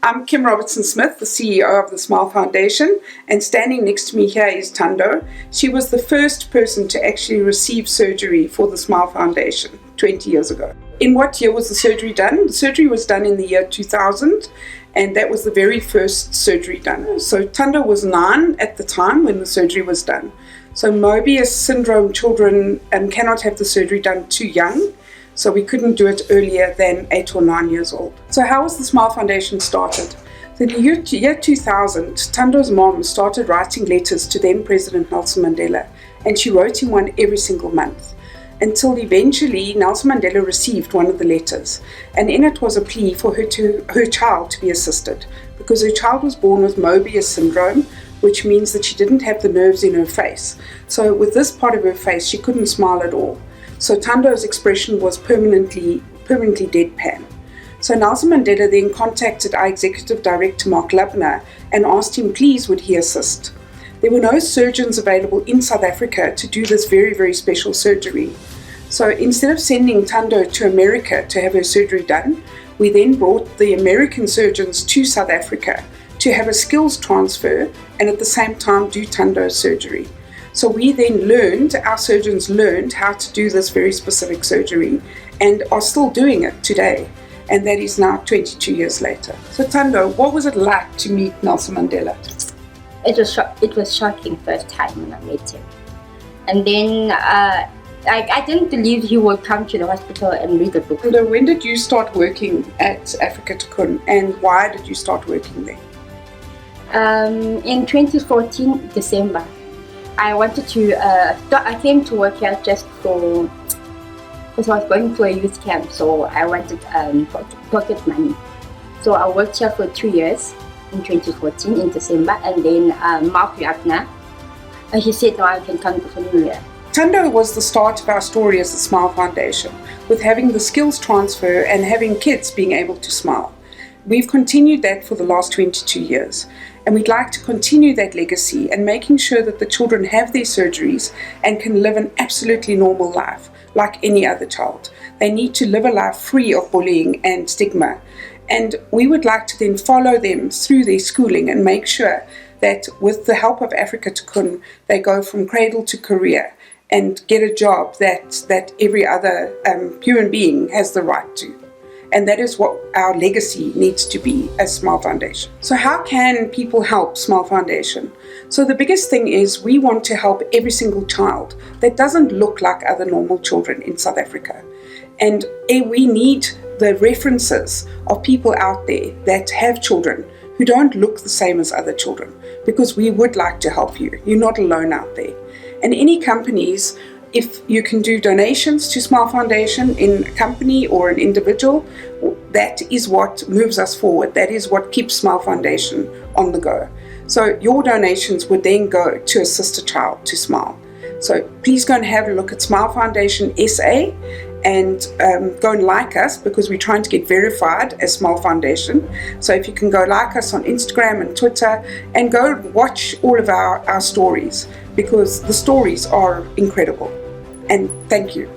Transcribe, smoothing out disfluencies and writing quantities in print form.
I'm Kim Robertson-Smith, the CEO of the Smile Foundation, and standing next to me here is Thando. She was the first person to actually receive surgery for the Smile Foundation 20 years ago. In what year was the surgery done? The surgery was done in the year 2000, and that was the very first surgery done. So Thando was 9 at the time when the surgery was done. So moebius syndrome children cannot have the surgery done too young. So we couldn't do it earlier than 8 or 9 years old. So how was the Smile Foundation started? So in the year 2000, Thando's mom started writing letters to then President Nelson Mandela, and she wrote him one every single month, until eventually Nelson Mandela received one of the letters, and in it was a plea for her child to be assisted, because her child was born with moebius syndrome, which means that she didn't have the nerves in her face. So with this part of her face, she couldn't smile at all. So Thando's expression was permanently deadpan. So Nelson Mandela then contacted our executive director, Mark Lubner, and asked him, please, would he assist? There were no surgeons available in South Africa to do this very, very special surgery. So instead of sending Thando to America to have her surgery done, we then brought the American surgeons to South Africa to have a skills transfer and at the same time do Thando's surgery. So we then our surgeons learned how to do this very specific surgery and are still doing it today. And that is now 22 years later. So Thando, what was it like to meet Nelson Mandela? It was shocking first time when I met him. And then I didn't believe he would come to the hospital and read the book. So when did you start working at Africa Tikkun, and why did you start working there? In 2014, December. I wanted to, I came to work here just because I was going for a youth camp, so I wanted pocket money. So I worked here for 2 years in 2014 in December, and then Mark Lubner, he said, no, I can come the following year. Thando was the start of our story as the Smile Foundation, with having the skills transfer and having kids being able to smile. We've continued that for the last 22 years, and we'd like to continue that legacy and making sure that the children have their surgeries and can live an absolutely normal life like any other child. They need to live a life free of bullying and stigma, and we would like to then follow them through their schooling and make sure that with the help of Africa Tikkun, they go from cradle to career and get a job that every other human being has the right to. And that is what our legacy needs to be as Smile Foundation. So how can people help Smile Foundation? So the biggest thing is we want to help every single child that doesn't look like other normal children in South Africa. And we need the references of people out there that have children who don't look the same as other children, because we would like to help you. You're not alone out there. And any companies, if you can do donations to Smile Foundation in a company or an individual, that is what moves us forward. That is what keeps Smile Foundation on the go. So your donations would then go to assist a child to smile. So please go and have a look at Smile Foundation SA and go and like us, because we're trying to get verified as Smile Foundation. So if you can go like us on Instagram and Twitter, and go watch all of our stories, because the stories are incredible. And thank you.